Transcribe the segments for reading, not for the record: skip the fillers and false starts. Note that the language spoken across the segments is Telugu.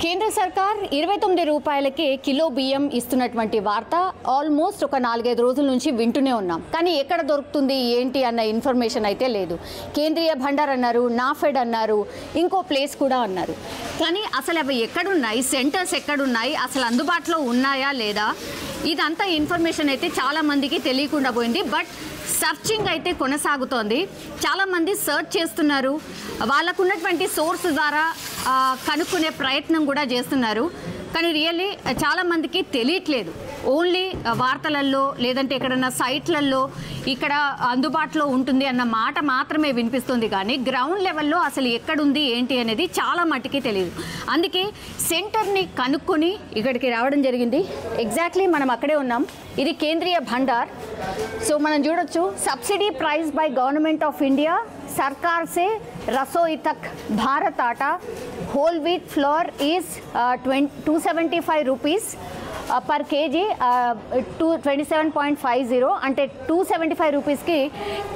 కేంద్ర సర్కార్ 29 రూపాయలకే కిలో బియ్యం ఇస్తున్నటువంటి వార్త ఆల్మోస్ట్ ఒక 4-5 రోజుల నుంచి వింటూనే ఉన్నాం. కానీ ఎక్కడ దొరుకుతుంది ఏంటి అన్న ఇన్ఫర్మేషన్ అయితే లేదు. కేంద్రీయ భండార్ అన్నారు, నాఫెడ్ అన్నారు, ఇంకో ప్లేస్ కూడా అన్నారు. కానీ అసలు అవి ఎక్కడున్నాయి, సెంటర్స్ ఎక్కడున్నాయి, అసలు అందుబాటులో ఉన్నాయా లేదా, ఇదంతా ఇన్ఫర్మేషన్ అయితే చాలామందికి తెలియకుండా పోయింది. బట్ సర్చింగ్ అయితే కొనసాగుతోంది. చాలామంది సర్చ్ చేస్తున్నారు, వాళ్ళకున్నటువంటి సోర్స్ ద్వారా కనుక్కునే ప్రయత్నం కూడా చేస్తున్నారు. కానీ రియల్లీ చాలామందికి తెలియట్లేదు. ఓన్లీ వార్తలలో లేదంటే ఎక్కడన్నా సైట్లలో ఇక్కడ అందుబాటులో ఉంటుంది అన్న మాట మాత్రమే వినిపిస్తుంది. కానీ గ్రౌండ్ లెవెల్లో అసలు ఎక్కడుంది ఏంటి అనేది చాలా మట్టుకి తెలియదు. అందుకే సెంటర్ని కనుక్కొని ఇక్కడికి రావడం జరిగింది. ఎగ్జాక్ట్లీ మనం అక్కడే ఉన్నాం. ఇది కేంద్రీయ భండార్. సో మనం చూడొచ్చు, subsidy price by government of India, सरकार से रसोई तक Bharat Atta whole wheat flour is 275 rupees per kg, 27.50 అంటే 275 రూపీస్కి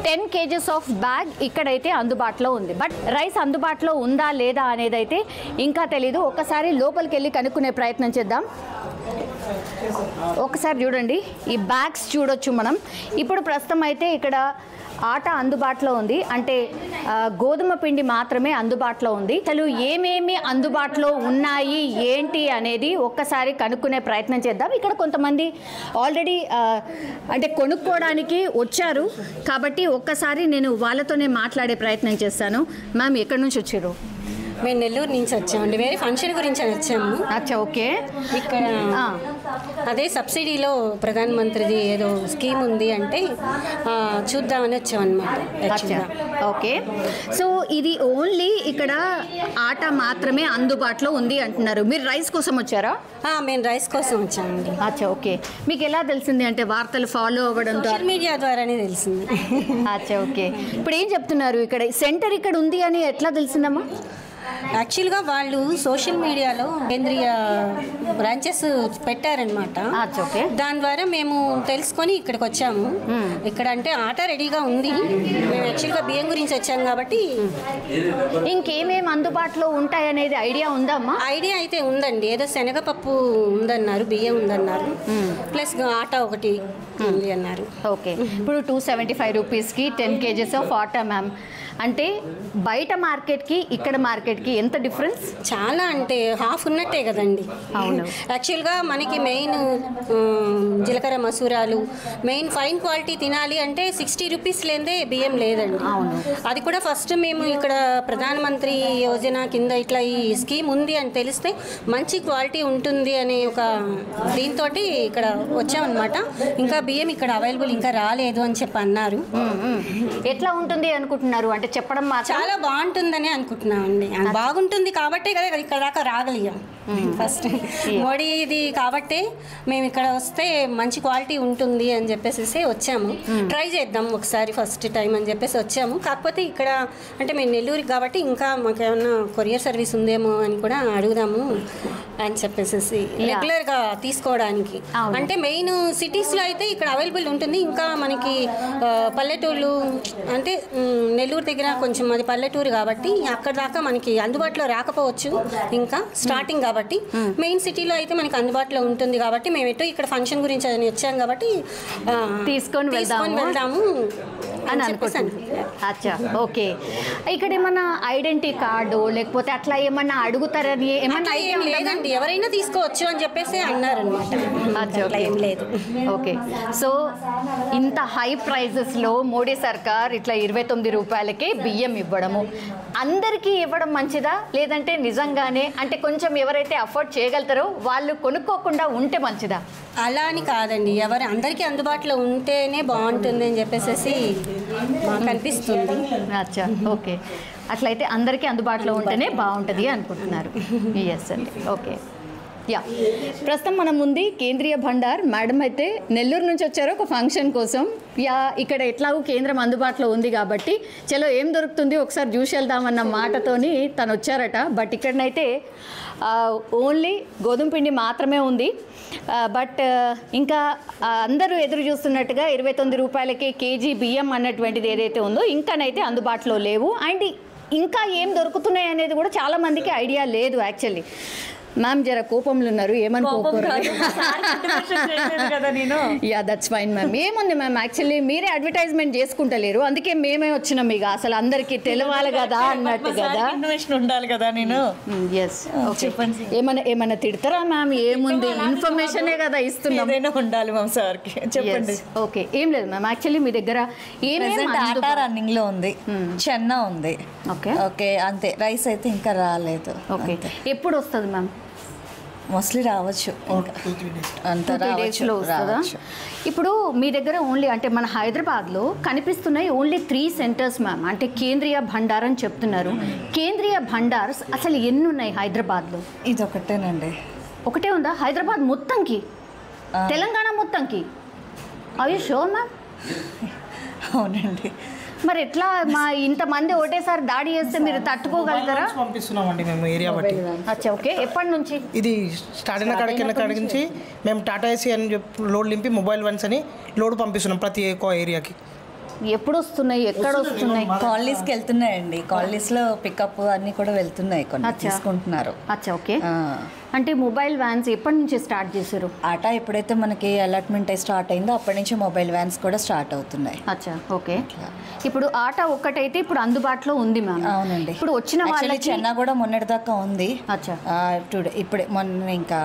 10 kgs ఆఫ్ బ్యాగ్ ఇక్కడైతే అందుబాటులో ఉంది. బట్ రైస్ అందుబాటులో ఉందా లేదా అనేది అయితే ఇంకా తెలీదు. ఒకసారి లోపలికి వెళ్ళి కనుక్కునే ప్రయత్నం చేద్దాం. ఒకసారి చూడండి, ఈ బ్యాగ్స్ చూడొచ్చు మనం. ఇప్పుడు ప్రస్తుతం అయితే ఇక్కడ ఆట అందుబాటులో ఉంది, అంటే గోధుమ పిండి మాత్రమే అందుబాటులో ఉంది. అసలు ఏమేమి అందుబాటులో ఉన్నాయి ఏంటి అనేది ఒక్కసారి కనుక్కునే ప్రయత్నం చేద్దాం. ఇక్కడ కొంతమంది ఆల్రెడీ అంటే కొనుక్కోవడానికి వచ్చారు కాబట్టి ఒక్కసారి నేను వాళ్ళతోనే మాట్లాడే ప్రయత్నం చేస్తాను. మ్యామ్, ఎక్కడి నుంచి వచ్చారు? మేము నెల్లూరు నుంచి వచ్చామండి. వేరే ఫంక్షన్ గురించి అని వచ్చాము. అచ్చా, ఓకే. ఇక్కడ అదే సబ్సిడీలో ప్రధానమంత్రిది ఏదో స్కీమ్ ఉంది అంటే చూద్దామని వచ్చామన్నమాట. ఓకే. సో ఇది ఓన్లీ ఇక్కడ ఆట మాత్రమే అందుబాటులో ఉంది అంటున్నారు. మీరు రైస్ కోసం వచ్చారా? మేము రైస్ కోసం వచ్చామండి. అచ్చా, ఓకే. మీకు ఎలా తెలిసింది? అంటే వార్తలు ఫాలో అవ్వడం సోషల్ మీడియా ద్వారానే తెలిసింది. అచ్చా, ఓకే. ఇప్పుడు ఏం చెప్తున్నారు? ఇక్కడ సెంటర్ ఇక్కడ ఉంది అని ఎట్లా తెలిసిందమ్మా? యాక్చువల్గా వాళ్ళు సోషల్ మీడియాలో కేంద్రీయ బ్రాంచెస్ పెట్టారనమాట. దాని ద్వారా మేము తెలుసుకొని ఇక్కడికి వచ్చాము. ఇక్కడ అంటే ఆట రెడీగా ఉంది. మేము యాక్చువల్గా బియ్యం గురించి వచ్చాము కాబట్టి. ఇంకేమేమి అందుబాటులో ఉంటాయనేది ఐడియా ఉందమ్మా? ఐడియా అయితే ఉందండి. ఏదో శనగపప్పు ఉందన్నారు, బియ్యం ఉందన్నారు, ప్లస్ ఆట ఒకటి ఉంది అన్నారు. ఓకే. ఇప్పుడు 275 రూపీస్కి 10 kgs ఆఫ్ ఆటా మ్యామ్. అంటే బయట మార్కెట్కి ఇక్కడ మార్కెట్కి ఎంత డిఫరెన్స్? చాలా, అంటే హాఫ్ ఉన్నట్టే కదండి. అవును. యాక్చువల్గా మనకి మెయిన్ జీలకర్ర మసూరాలు మెయిన్ ఫైన్ క్వాలిటీ తినాలి అంటే 60 రూపీస్ లేదే బియ్యం లేదండి. అవును. అది కూడా ఫస్ట్ మేము ఇక్కడ ప్రధానమంత్రి యోజన కింద ఇట్లా ఈ స్కీమ్ ఉంది అని తెలిస్తే మంచి క్వాలిటీ ఉంటుంది అనే ఒక దీంతో ఇక్కడ వచ్చామన్నమాట. ఇంకా బియ్యం ఇక్కడ అవైలబుల్ ఇంకా రాలేదు అని చెప్పి అన్నారు. ఎట్లా ఉంటుంది అనుకుంటున్నారు? అంటే చెప్పడం చాలా బాగుంటుందని అనుకుంటున్నామండి. బాగుంటుంది కాబట్టే కదా ఇక్కడ దాకా రాగలిగాం. ఫస్ట్ మోడీ ఇది కాబట్టే మేము ఇక్కడ వస్తే మంచి క్వాలిటీ ఉంటుంది అని చెప్పేసి వచ్చాము. ట్రై చేద్దాం ఒకసారి ఫస్ట్ టైం అని చెప్పేసి వచ్చాము. కాకపోతే ఇక్కడ అంటే మేము నెల్లూరుకి కాబట్టి ఇంకా మాకు ఏమన్నా కొరియర్ సర్వీస్ ఉందేమో అని కూడా అడుగుదాము అని చెప్పేసి రెగ్యులర్గా తీసుకోవడానికి. అంటే మెయిన్ సిటీస్లో అయితే ఇక్కడ అవైలబుల్ ఉంటుంది. ఇంకా మనకి పల్లెటూళ్ళు అంటే నెల్లూరు దగ్గర కొంచెం అది పల్లెటూరు కాబట్టి అక్కడ దాకా మనకి అందుబాటులో రాకపోవచ్చు ఇంకా స్టార్టింగ్ కాబట్టి. మెయిన్ సిటీలో అయితే మనకి అందుబాటులో ఉంటుంది కాబట్టి మేము ఎటు ఇక్కడ ఫంక్షన్ గురించి అని వచ్చాం కాబట్టి తీసుకొని వెళ్దాము అని అనుకుంటున్నాను. అచ్చా, ఓకే. ఇక్కడ ఏమన్నా ఐడెంటిటీ కార్డు లేకపోతే అట్లా ఏమన్నా అడుగుతారని ఏమన్నా? ఏం లేదండి, ఎవరైనా తీసుకోవచ్చు అని చెప్పేసి అన్నారనమాట. ఏం లేదు. ఓకే. సో ఇంత హై ప్రైజెస్లో మోడీ సర్కార్ ఇట్లా 29 రూపాయలకే బియ్యం ఇవ్వడము అందరికీ ఇవ్వడం మంచిదా, లేదంటే నిజంగానే అంటే కొంచెం ఎవరైతే అఫోర్డ్ చేయగలుగుతారో వాళ్ళు కొనుక్కోకుండా ఉంటే మంచిదా? అలా అని కాదండి, ఎవరు అందరికీ అందుబాటులో ఉంటేనే బాగుంటుంది అని చెప్పేసి మాకు అనిపిస్తుంది. అచ్చా, ఓకే. అట్లయితే అందరికీ అందుబాటులో ఉంటేనే బాగుంటుంది అనుకుంటున్నారు. ఎస్ అండి, ఓకే. యా, ప్రస్తుతం మనం ఉంది కేంద్రీయ భండార్. మేడం అయితే నెల్లూరు నుంచి వచ్చారు ఒక ఫంక్షన్ కోసం. యా, ఇక్కడ ఎట్లాగూ కేంద్రం అందుబాటులో ఉంది కాబట్టి చలో ఏం దొరుకుతుంది ఒకసారి చూసి వెళ్దామన్న మాటతోని తను వచ్చారట. బట్ ఇక్కడనైతే ఓన్లీ గోధుమ పిండి మాత్రమే ఉంది. బట్ ఇంకా అందరూ ఎదురు చూస్తున్నట్టుగా 29 రూపాయలకి కేజీ బియ్యం అన్నటువంటిది ఏదైతే ఉందో ఇంకానైతే అందుబాటులో లేవు. అండ్ ఇంకా ఏం దొరుకుతున్నాయి అనేది కూడా చాలా మందికి ఐడియా లేదు యాక్చువల్లీ. మ్యామ్ జర కోపంలో ఉన్నారు, ఏమనుకోకూడదు కదా నేను. Yeah that's fine ma'am. ఏముంది మ్యామ్, యాక్చువల్లీ మీరే అడ్వర్టైజ్మెంట్ చేసుకుంటలేరు, అందుకే మేమే వచ్చినాం. ఇక అసలు అందరికీ తెలవాలి కదా అన్నట్టు కదా, ఇన్ఫర్మేషన్ ఉండాలి కదా నేను. ఎస్ చెప్పండి. ఏమన్నా తిడతారా మ్యామ్? ఏముంది, ఇన్ఫర్మేషనే కదా ఇస్తున్నాం. ఏదైనా ఉండాలి మ్యామ్ సార్కి. చెప్పండి. ఓకే, ఏం లేదు మ్యామ్. యాక్చువల్లీ మీ దగ్గర ఆటా రన్నింగ్ లో ఉంది, చెన్నా ఉంది. ఓకే ఓకే అంతే. రైస్ అయితే ఇంకా రాలేదు. ఓకే, ఎప్పుడు వస్తుంది మ్యామ్? మోస్ట్లీ రావచ్చు, అంత 2-3 డేస్లో వస్తుందా? ఇప్పుడు మీ దగ్గర ఓన్లీ అంటే మన హైదరాబాద్లో కనిపిస్తున్నాయి ఓన్లీ 3 సెంటర్స్ మ్యామ్. అంటే కేంద్రీయ భండార్ అని చెప్తున్నారు. కేంద్రీయ భండార్స్ అసలు ఎన్ని ఉన్నాయి హైదరాబాద్లో? ఇది ఒకటేనండి. ఒకటే ఉందా హైదరాబాద్ మొత్తంకి, తెలంగాణ మొత్తంకి? అయ్యో షూర్ మ్యామ్? అవునండి. మరి ఎట్లా మా ఇంతమంది ఒకటేసారి దాడి చేస్తే మీరు తట్టుకోగలుగుతారా? పంపిస్తున్నామండి మేము ఏరియా బట్టి. అచ్చా ఓకే, ఎప్పటి నుంచి? ఇది స్టార్ట్ అయిన కాడికి నుంచి మేము టాటా ఏసీ అని చెప్పి లోడ్ నింపి మొబైల్ వన్స్ అని లోడ్ పంపిస్తున్నాం ప్రతి ఏరియాకి. ఎప్పుడు వస్తున్నాయి, ఎక్కడ వస్తున్నాయి? కాలనీస్కి వెళ్తున్నాయండి. కాలనీస్లో పికప్ అన్నీ కూడా వెళ్తున్నాయి, కొన్ని తీసుకుంటున్నారు. అచ్చా ఓకే. అంటే మొబైల్ వ్యాన్స్ ఎప్పటి నుంచి స్టార్ట్ చేశారు? ఆటా ఎప్పుడైతే మనకి అలాట్మెంట్ అయి స్టార్ట్ అయిందో అప్పటి నుంచి మొబైల్ వ్యాన్స్ కూడా స్టార్ట్ అవుతున్నాయి. అచ్చా ఓకే. ఇప్పుడు ఆటా ఒక్కటైతే ఇప్పుడు అందుబాటులో ఉంది మ్యామ్. అవునండి. ఇప్పుడు వచ్చిన వాళ్ళకి చెన్నా కూడా మొన్నటిదాకా ఉంది. అచ్చా ఇప్పుడే మొన్న ఇంకా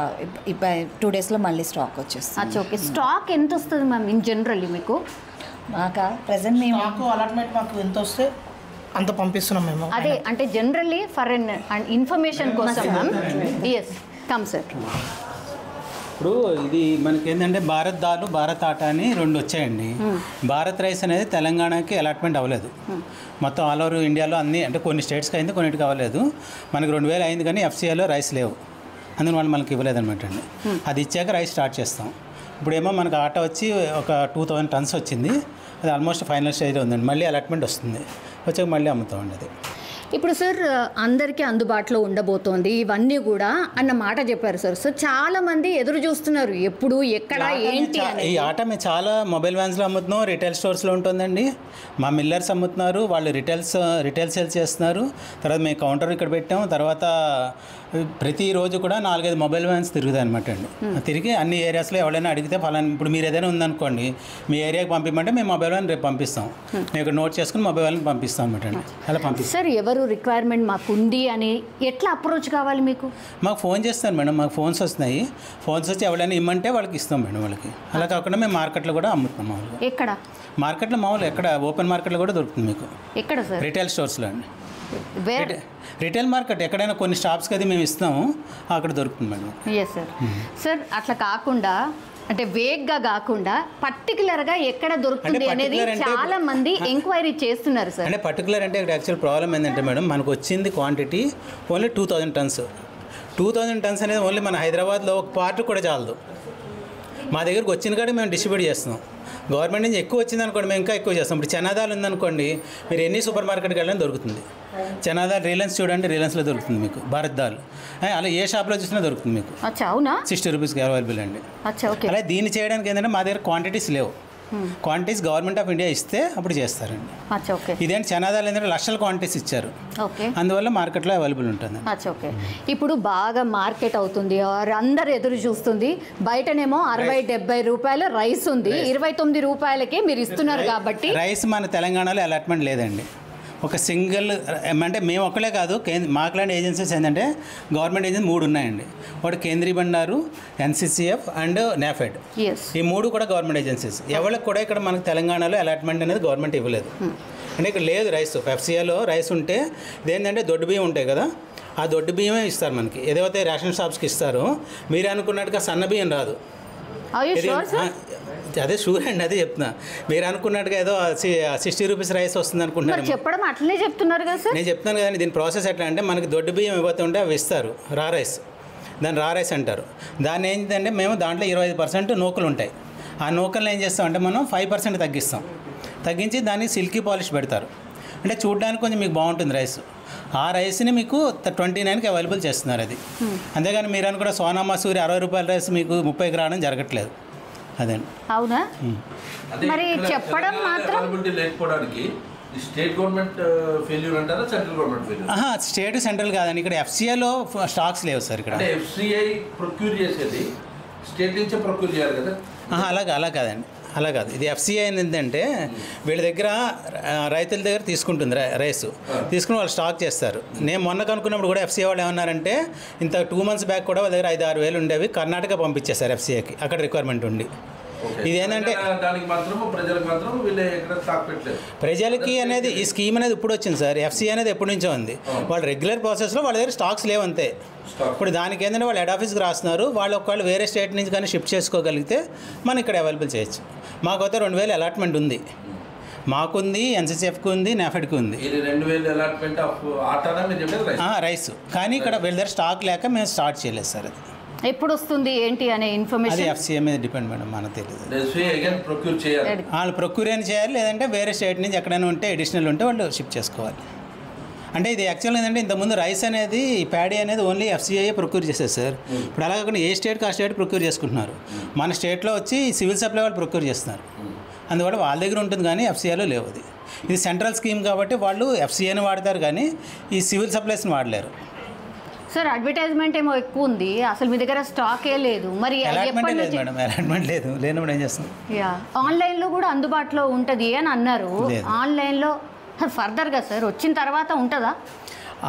2 డేస్లో మళ్ళీ స్టాక్ వచ్చేస్తుంది. అచ్చా ఓకే. స్టాక్ ఎంత వస్తుంది మ్యామ్ ఇన్ జనరల్లీ మీకు? మాకా ప్రెసెంట్ మేము అలాట్మెంట్ మాకు ఎంత వస్తే అంత పంపిస్తున్నాం మేము. అదే అంటే జనరల్లీ ఫర్ ఇన్ఫర్మేషన్ కోసం మ్యామ్. Yes come sir. ఇప్పుడు ఇది మనకి ఏంటంటే భారత్ దాల్, భారత్ ఆటా అని 2 వచ్చాయండి. భారత్ రైస్ అనేది తెలంగాణకి అలాట్మెంట్ అవ్వలేదు. మొత్తం ఆల్ ఓవర్ ఇండియాలో అన్ని అంటే కొన్ని స్టేట్స్కి అయింది, కొన్నిటికి అవ్వలేదు. మనకి 2000 అయింది కానీ ఎఫ్సీఐలో రైస్ లేవు, అందుకని వాళ్ళు మనకి ఇవ్వలేదు అనమాట అండి. అది ఇచ్చాక రైస్ స్టార్ట్ చేస్తాం. ఇప్పుడేమో మనకు ఆటా వచ్చి ఒక 2000 టన్స్ వచ్చింది, అది ఆల్మోస్ట్ ఫైనల్ స్టేజ్లో ఉందండి. మళ్ళీ అలాట్మెంట్ వస్తుంది, వచ్చాక మళ్ళీ అమ్ముతామండి అది. ఇప్పుడు సార్ అందరికీ అందుబాటులో ఉండబోతోంది ఇవన్నీ కూడా అన్న మాట చెప్పారు సార్. సో చాలా మంది ఎదురు చూస్తున్నారు ఎప్పుడు ఎక్కడ ఏంటి అని. ఈ ఆట మేము చాలా మొబైల్ వ్యాన్స్లో అమ్ముతున్నాం, రిటైల్ స్టోర్స్లో ఉంటుందండి. మా మిల్లర్స్ అమ్ముతున్నారు, వాళ్ళు రిటైల్ సేల్స్ చేస్తున్నారు. తర్వాత మేము కౌంటర్ ఇక్కడ పెట్టాము. తర్వాత ప్రతిరోజు కూడా 4-5 మొబైల్ వ్యాన్స్ తిరుగుతాయి అనమాట అండి. తిరిగి అన్ని ఏరియాస్లో ఎవరైనా అడిగితే ఫలానా ఇప్పుడు మీరు ఏదైనా ఉందనుకోండి, మీ ఏరియాకి పంపించమంటే మేము మొబైల్ వ్యాన్ రేపు పంపిస్తాం. మేము ఇక్కడ నోట్ చేసుకుని మొబైల్ వ్యాన్ పంపిస్తాం అనమాట అండి. అలా పంపిస్తాం. సార్ ఎవరు రిక్వైర్మెంట్ మాకు ఉంది అని ఎట్లా అప్రోచ్ కావాలి మీకు? మాకు ఫోన్ చేస్తాను మేడం, మాకు ఫోన్స్ వస్తున్నాయి. ఫోన్స్ వచ్చి ఎవరైనా ఇమ్మంటే వాళ్ళకి ఇస్తాం మేడం వాళ్ళకి. అలా కాకుండా మేము మార్కెట్లో కూడా అమ్ముతున్నాం. మామూలుగా ఎక్కడ? మార్కెట్లో మామూలు ఎక్కడ ఓపెన్ మార్కెట్లో కూడా దొరుకుతుంది మీకు. ఎక్కడ సార్? రిటైల్ స్టోర్స్లో అండి. రిటైల్ మార్కెట్ ఎక్కడైనా కొన్ని షాప్స్కి అది మేము ఇస్తాము, అక్కడ దొరుకుతుంది మేడం. Yes sir. సార్ అట్లా కాకుండా అంటే వేగ్గా కాకుండా పర్టికులర్గా ఎక్కడ దొరుకుతుంది అనేది చాలా మంది ఎంక్వైరీ చేస్తున్నారు సార్. అంటే పర్టికులర్ అంటే ఇక్కడ యాక్చువల్ ప్రాబ్లం ఏంటంటే మేడం, మనకు వచ్చింది క్వాంటిటీ ఓన్లీ 2000 టన్స్. 2000 టన్స్ అనేది ఓన్లీ మన హైదరాబాద్లో ఒక పార్ట్ కూడా చాలదు. మా దగ్గరకు వచ్చిన కాడ మేము డిస్ట్రిబ్యూట్ చేస్తున్నాం. గవర్నమెంట్ నుంచి ఎక్కువ వచ్చింది అనుకోండి, మేము ఇంకా ఎక్కువ చేస్తాం. ఇప్పుడు చనాదాలు ఉందనుకోండి, మీరు ఎన్ని సూపర్ మార్కెట్కి వెళ్ళినా దొరుకుతుంది. చనాదాల్ రిలయన్స్ చూడండి, రిలయన్స్లో దొరుకుతుంది మీకు. భారత్ దాల్ అలా ఏ షాప్లో చూసినా దొరుకుతుంది మీకు. అచ్చా అవునా? 60 రూపీస్కి అవైలబుల్ అండి. అచ్చా ఓకే. అలా దీన్ని చేయడానికి ఏంటంటే మా దగ్గర క్వాంటిటీస్ లేవు. క్వాంటిటీస్ గవర్నమెంట్ ఆఫ్ ఇండియా ఇస్తే అప్పుడు చేస్తారండి. అచ్చా ఓకే. ఇదేంటి చనాదాలు ఏంటంటే లక్షల క్వాంటిటీస్ ఇచ్చారు, ఓకే. అందువల్ల మార్కెట్లో అవైలబుల్ ఉంటుంది. అచ్చా ఓకే. ఇప్పుడు బాగా మార్కెట్ అవుతుంది, అందరు ఎదురు చూస్తుంది. బయటనేమో 60-70 రూపాయల రైస్ ఉంది, 29 రూపాయలకే మీరు ఇస్తున్నారు కాబట్టి. రైస్ మన తెలంగాణలో అలాట్మెంట్ లేదండి. ఒక సింగిల్ అంటే మేము ఒక్కలే కాదు, మాకులాంటి ఏజెన్సీస్ ఏంటంటే గవర్నమెంట్ ఏజెన్సీ 3 ఉన్నాయండి. ఒకటి కేంద్రీయ భండారు, NCCF అండ్ NAFED. ఈ 3 కూడా గవర్నమెంట్ ఏజెన్సీస్. ఎవరికి కూడా ఇక్కడ మనకు తెలంగాణలో అలాట్మెంట్ అనేది గవర్నమెంట్ ఇవ్వలేదు. అంటే ఇక్కడ లేదు రైస్. FCIలో రైస్ ఉంటే ఇదేంటంటే దొడ్డు బియ్యం ఉంటాయి కదా, ఆ దొడ్డు బియ్యమే ఇస్తారు మనకి. ఏదైతే రేషన్ షాప్స్కి ఇస్తారో మీరు అనుకున్నట్టుగా సన్న బియ్యం రాదు. అదే షూర్ అండి, అదే చెప్తున్నా. మీరు అనుకున్నట్టుగా ఏదో 60 రూపీస్ రైస్ వస్తుంది అనుకుంటున్నారు. చెప్పడం అట్లనే చెప్తున్నారు కదా సార్. నేను చెప్తాను కదండి, దీని ప్రాసెస్ ఎట్లా అంటే మనకి దొడ్డు బియ్యం ఇవ్వతుంటే అవి ఇస్తారు, రా రైస్. దాన్ని రా రైస్ అంటారు. దాన్ని ఏంటంటే మేము దాంట్లో 25% నూకలు ఉంటాయి. ఆ నూకలను ఏం చేస్తామంటే మనం 5% తగ్గిస్తాం. తగ్గించి దాన్ని సిల్కీ పాలిష్ పెడతారు. అంటే చూడడానికి కొంచెం మీకు బాగుంటుంది రైస్. ఆ రైస్ని మీకు 29కి అవైలబుల్ చేస్తున్నారు అది. అంతేగాని మీరు అనుకున్న సోనా మసూరి 60 రూపాయల రైస్ మీకు 30కి రావడం జరగట్లేదు. అదే అవునా? మరి చెప్పడం మాత్రం లేకపోవడానికి స్టేట్ గవర్నమెంట్ ఫెయిల్యూర్ అంటారా central government failure? State central కాదండి, ఇక్కడ FCIలో స్టాక్స్ లేవు సార్ ఇక్కడ. అంటే FCI ప్రొక్యూర్ చేసేది స్టేట్ నుంచే ప్రొక్యూర్ చేయాలి కదా? అలా కాదండి, అలా కాదు. ఇది FCI ఏంటంటే వీళ్ళ దగ్గర రైతుల దగ్గర తీసుకుంటుంది రైస్ తీసుకుని వాళ్ళు స్టాక్ చేస్తారు. నేను మొన్న కనుక్కున్నప్పుడు కూడా FCI వాళ్ళు ఏమన్నారంటే ఇంత 2 months బ్యాక్ కూడా వాళ్ళ దగ్గర 5-6 వేలు ఉండేవి, కర్ణాటక పంపించేస్తారు FCIకి, అక్కడ రిక్వైర్మెంట్ ఉండి. ఇదేంటంటే దానికి మాత్రం ప్రజలకు మాత్రం వీళ్ళు ఎక్కడ స్టాక్ పెట్టలేదు. ప్రజలకి అనేది ఈ స్కీమ్ అనేది ఇప్పుడు వచ్చింది సార్. FCI అనేది ఎప్పటి నుంచో ఉంది. వాళ్ళు రెగ్యులర్ ప్రాసెస్లో వాళ్ళ దగ్గర స్టాక్స్ లేవంతే. ఇప్పుడు దానికి ఏంటంటే వాళ్ళు హెడ్ ఆఫీస్కి రాస్తున్నారు. వాళ్ళు ఒకవేళ వేరే స్టేట్ నుంచి కానీ షిఫ్ట్ చేసుకోగలిగితే మనం ఇక్కడ అవైలబుల్ చేయొచ్చు. మాకైతే 2000 అలాట్మెంట్ ఉంది, మాకుంది, NCCFకి ఉంది, NAFEDకి ఉంది. 2000 అలాట్మెంట్ ఆఫ్ ఆటానా మీరు చెప్పేది రైస్. కానీ ఇక్కడ వీళ్ళ దగ్గర స్టాక్ లేక మేము స్టార్ట్ చేయలేదు సార్. అది ఎప్పుడు వస్తుంది ఏంటి అనే అది ఇన్ఫర్మేషన్ FCI మీద డిపెండ్ మేడం, మనకు తెలియదు. ప్రొక్యూర్ చేయాలి, వాళ్ళు ప్రొక్యూర్ అయినా చేయాలి, లేదంటే వేరే స్టేట్ నుంచి ఎక్కడైనా ఉంటే అడిషనల్ ఉంటే వాళ్ళు షిఫ్ట్ చేసుకోవాలి. అంటే ఇది యాక్చువల్గా ఏంటంటే ఇంతకుముందు రైస్ అనేది, ప్యాడీ అనేది ఓన్లీ FCI ప్రొక్యూర్ చేసేది సార్. ఇప్పుడు అలా కాకుండా ఏ స్టేట్కి ఆ స్టేట్ ప్రొక్యూర్ చేసుకుంటున్నారు. మన స్టేట్లో వచ్చి సివిల్ సప్లై వాళ్ళు ప్రొక్యూర్ చేస్తున్నారు. అందువల్ల వాళ్ళ దగ్గర ఉంటుంది కానీ FCIలో లేవు. అది ఇది సెంట్రల్ స్కీమ్ కాబట్టి వాళ్ళు FCIని వాడతారు కానీ ఈ సివిల్ సప్లైస్ని వాడలేరు. సార్ అడ్వర్టైజ్మెంట్ ఏమో ఎక్కువ ఉంది, అసలు మీ దగ్గర స్టాకే లేదు. మరి అలాట్మెంట్ లేదు మేడం, అలాట్మెంట్ లేదు, లేనప్పుడు ఏం చేస్తాం? ఆన్లైన్లో కూడా అందుబాటులో ఉంటుంది అని అన్నారు. ఆన్లైన్లో ఫర్దర్గా సార్ వచ్చిన తర్వాత ఉంటుందా?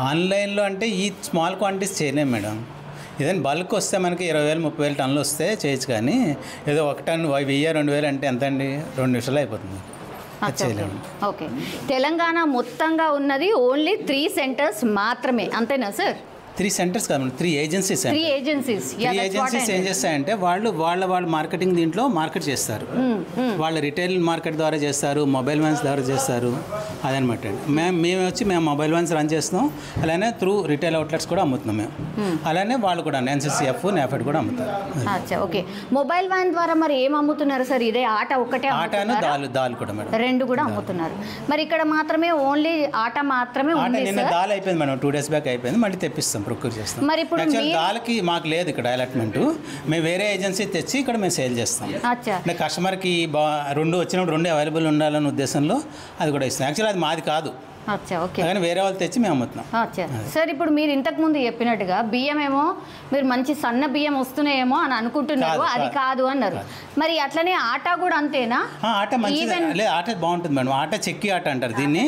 ఆన్లైన్లో అంటే ఈ స్మాల్ క్వాంటిటీస్ చేయలేము మేడం. ఏదైనా బల్క్ వస్తే మనకి 20,000-30,000 టన్నులు వస్తే చేయొచ్చు. కానీ ఏదో 1 టన్ 1000-2000 అంటే ఎంత అండి? 2 నిమిషాలు అయిపోతుంది. ఓకే, తెలంగాణ మొత్తంగా ఉన్నది ఓన్లీ 3 centers మాత్రమే, అంతేనా సార్? 3 centers కాదు, 3 agencies. 3 agencies ఏం చేస్తాయంటే వాళ్ళ మార్కెటింగ్ దీంట్లో మార్కెట్ చేస్తారు. వాళ్ళ రిటైల్ మార్కెట్ ద్వారా చేస్తారు, మొబైల్ వ్యాన్స్ ద్వారా చేస్తారు. అదనమాట అండి. మేము మొబైల్ వ్యాన్స్ రన్ చేస్తున్నాం, అలానే త్రూ రిటైల్ అవుట్లెట్స్ కూడా అమ్ముతున్నాం మేము. అలానే వాళ్ళు కూడా NCCF, NAFED కూడా అమ్ముతారు. ఓకే, మొబైల్ వ్యాన్ ద్వారా మరి ఏం అమ్ముతున్నారు సార్? ఇదే ఆట ఒక్కటే? ఆటాను దాల్ కూడా మేడం, 2 కూడా అమ్ముతున్నారు. మరి ఇక్కడ మాత్రమే ఓన్లీ ఆట మాత్రమే ఉంది. నిన్న దాల్ అయిపోయింది మేడం, 2 days బ్యాక్ అయిపోయింది. మళ్ళీ తెప్పిస్తాం, ప్రొక్యూర్ చేస్తాం. మరి ఇప్పుడు దాల్కి మాకు లేదు ఇక్కడ అలాట్మెంట్. మేము వేరే ఏజెన్సీ తెచ్చి ఇక్కడ మేము సేల్ చేస్తాం. అంటే కస్టమర్కి 2 వచ్చినప్పుడు 2 అవైలబుల్ ఉండాలనే ఉద్దేశంలో అది కూడా ఇస్తాం. యాక్చువల్లీ అది మాది కాదు, కానీ వేరే వాళ్ళు తెచ్చి మేము అమ్ముతున్నాం. సార్ ఇప్పుడు మీరు ఇంతకు ముందు చెప్పినట్టుగా బియ్యం ఏమో మీరు మంచి సన్న బియ్యం వస్తున్నాయేమో అని అనుకుంటున్నారు, అది కాదు అన్నారు. మరి అట్లనే ఆటా కూడా అంతేనా? ఆట మంచిది లేదు, ఆట బాగుంటుంది మేడం. ఆట చెక్కి ఆట అంటారు దీన్ని.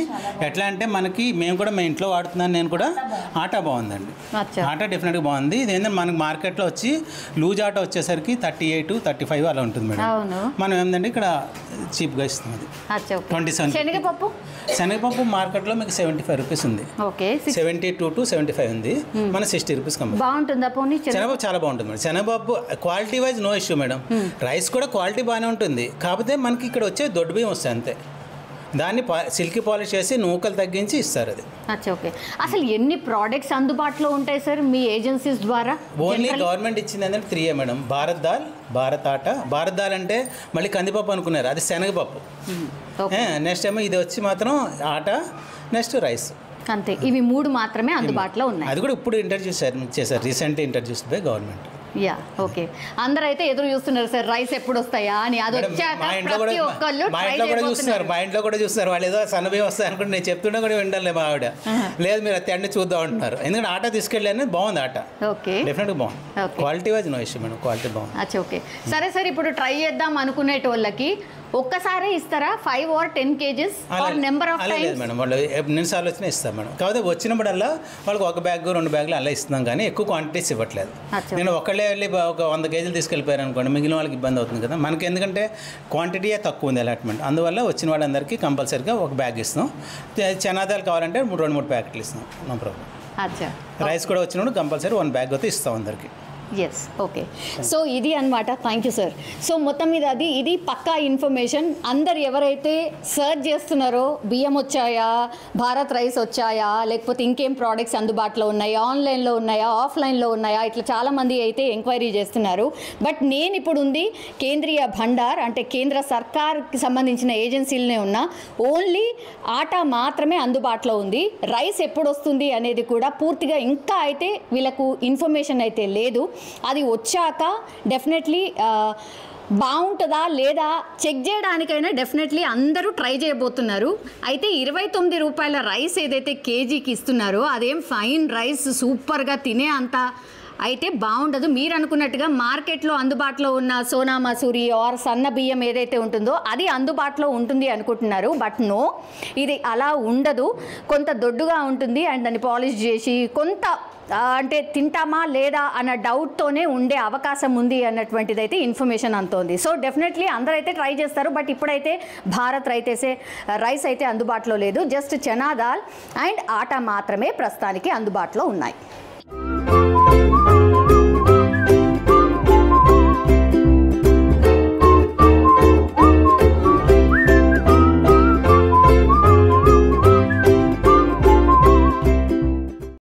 ఎట్లా అంటే మనకి మేము ఇంట్లో వాడుతున్నాను నేను కూడా. ఆట బాగుందండి, ఆట డెఫినెట్గా బాగుంది. ఇది ఏంటంటే మనకి మార్కెట్లో వచ్చి లూజ్ ఆట వచ్చేసరికి 38-35 అలా ఉంటుంది మేడం. మనం ఏంటంటే ఇక్కడ చీప్గా ఇస్తాం. అది 27. శనగపప్పు మార్కెట్లో మీకు 75 రూపీస్ ఉంది. 72-75 ఉంది. మన 60 రూపీస్ కంపెనీ. బాగుంటుందా? శనగపప్పు చాలా బాగుంటుంది మేడం. శనగపప్పు quality wise no issue madam. Rice కూడా క్వాలిటీ బాగానే ఉంటుంది. కాకపోతే మనకి ఇక్కడ వచ్చే దొడ్డు బియ్యం వస్తాయి అంతే. దాన్ని సిల్కీ పాలిష్ చేసి నూకలు తగ్గించి ఇస్తారు. అది ఓకే. అసలు ఎన్ని ప్రోడక్ట్స్ అందుబాటులో ఉంటాయి సార్ మీ ఏజెన్సీస్ ద్వారా? ఓన్లీ గవర్నమెంట్ ఇచ్చింది అంటే 3 మేడం. భారత్ దాల్, భారత్ ఆట. భారత్ దాల్ అంటే మళ్ళీ కందిపప్పు అనుకున్నారు, అది శనగపప్పు. నెక్స్ట్ ఏమో ఇది వచ్చి మాత్రం ఆట, నెక్స్ట్ రైస్. అంతే, ఇవి 3 మాత్రమే అందుబాటులో ఉన్నాయి. అది కూడా ఇప్పుడు ఇంట్రడ్యూస్ చేశారు, recently introduce by government. Okay. అందరూ అయితే ఎదురు చూస్తున్నారు సార్ రైస్ ఎప్పుడు వస్తాయా అని. అది వచ్చాక ప్రతి ఒక్కళ్ళు మా ఇంట్లో కూడా చూస్తున్నారు. వాళ్ళు ఏదో సన్నబియ్యం వస్తాయి అనుకుంటే నేను చెప్తుంటే కూడా వింటారులే మా ఆవిడ. లేదు మీరు అది అన్ని చూద్దాం అంటున్నారు. ఎందుకంటే ఆట తీసుకెళ్ళి బాగుంది ఆట. ఓకే, డెఫినెట్గా బాగుంది. Quality wise no issue madam, quality బాగుంది. ఓకే సరే సార్, ఇప్పుడు ట్రై చేద్దాం అనుకునేటోళ్ళకి ఒక్కసారి ఇస్తారా 5 or 10 kgs or number of times? Madam వాళ్ళు ఎన్నిసార్లు వచ్చినా ఇస్తాం మేడం. కాకపోతే వచ్చినప్పుడల్లా వాళ్ళకి 1 బ్యాగ్ 2 బ్యాగులు అలా ఇస్తున్నాం, కానీ ఎక్కువ క్వాంటిటీస్ ఇవ్వట్లేదు. నేను ఒకళ్ళే వెళ్ళి ఒక 100 kgs తీసుకెళ్ళిపోయారు అనుకోండి, మిగిలిన వాళ్ళకి ఇబ్బంది అవుతుంది కదా మనకి. ఎందుకంటే క్వాంటిటీయే తక్కువ ఉంది అలాట్మెంట్. అందువల్ల వచ్చిన వాళ్ళందరికీ కంపల్సరీగా 1 బ్యాగ్ ఇస్తాం. చనాదాలు కావాలంటే 2-3 ప్యాకెట్లు ఇస్తాం, నో ప్రాబ్లం. రైస్ కూడా వచ్చినప్పుడు కంపల్సరీ 1 బ్యాగ్ అయితే ఇస్తాం అందరికీ. ఓకే. సో ఇది అన్నమాట. Thank you sir. సో మొత్తం మీద ఇది పక్కా ఇన్ఫర్మేషన్. అందరు ఎవరైతే సర్చ్ చేస్తున్నారో బియ్యం వచ్చాయా, భారత్ రైస్ వచ్చాయా, లేకపోతే ఇంకేం ప్రోడక్ట్స్ అందుబాటులో ఉన్నాయా, ఆన్లైన్లో ఉన్నాయా, ఆఫ్లైన్లో ఉన్నాయా, ఇట్లా చాలామంది అయితే ఎంక్వైరీ చేస్తున్నారు. బట్ నేను ఇప్పుడు ఉంది కేంద్రీయ భండార్, అంటే కేంద్ర సర్కార్కి సంబంధించిన ఏజెన్సీలనే ఉన్నా. ఓన్లీ ఆటా మాత్రమే అందుబాటులో ఉంది. రైస్ ఎప్పుడు వస్తుంది అనేది కూడా పూర్తిగా ఇంకా అయితే వీళ్ళకు ఇన్ఫర్మేషన్ అయితే లేదు. అది వచ్చాక డెఫినెట్లీ బాగుంటుందా లేదా చెక్ చేయడానికైనా డెఫినెట్లీ అందరూ ట్రై చేయబోతున్నారు. అయితే 29 రూపాయల రైస్ ఏదైతే కేజీకి ఇస్తున్నారో అదేం ఫైన్ రైస్ సూపర్గా తినే అంత అయితే బాగుండదు. మీరు అనుకున్నట్టుగా మార్కెట్లో అందుబాటులో ఉన్న సోనా మసూరి ఆర్ సన్న బియ్యం ఏదైతే ఉంటుందో అది అందుబాటులో ఉంటుంది అనుకుంటున్నారు. బట్ నో, ఇది అలా ఉండదు. కొంత దొడ్డుగా ఉంటుంది అండ్ దాన్ని పాలిష్ చేసి కొంత అంటే తింటామా లేదా అన్న డౌట్తోనే ఉండే అవకాశం ఉంది అన్నటువంటిది అయితే ఇన్ఫర్మేషన్ అంతోంది. సో డెఫినెట్లీ అందరైతే ట్రై చేస్తారు. బట్ ఇప్పుడైతే భారత్ రైస్ అయితే అందుబాటులో లేదు. జస్ట్ చనా దాల్ అండ్ ఆటా మాత్రమే ప్రస్తుతానికి అందుబాటులో ఉన్నాయి.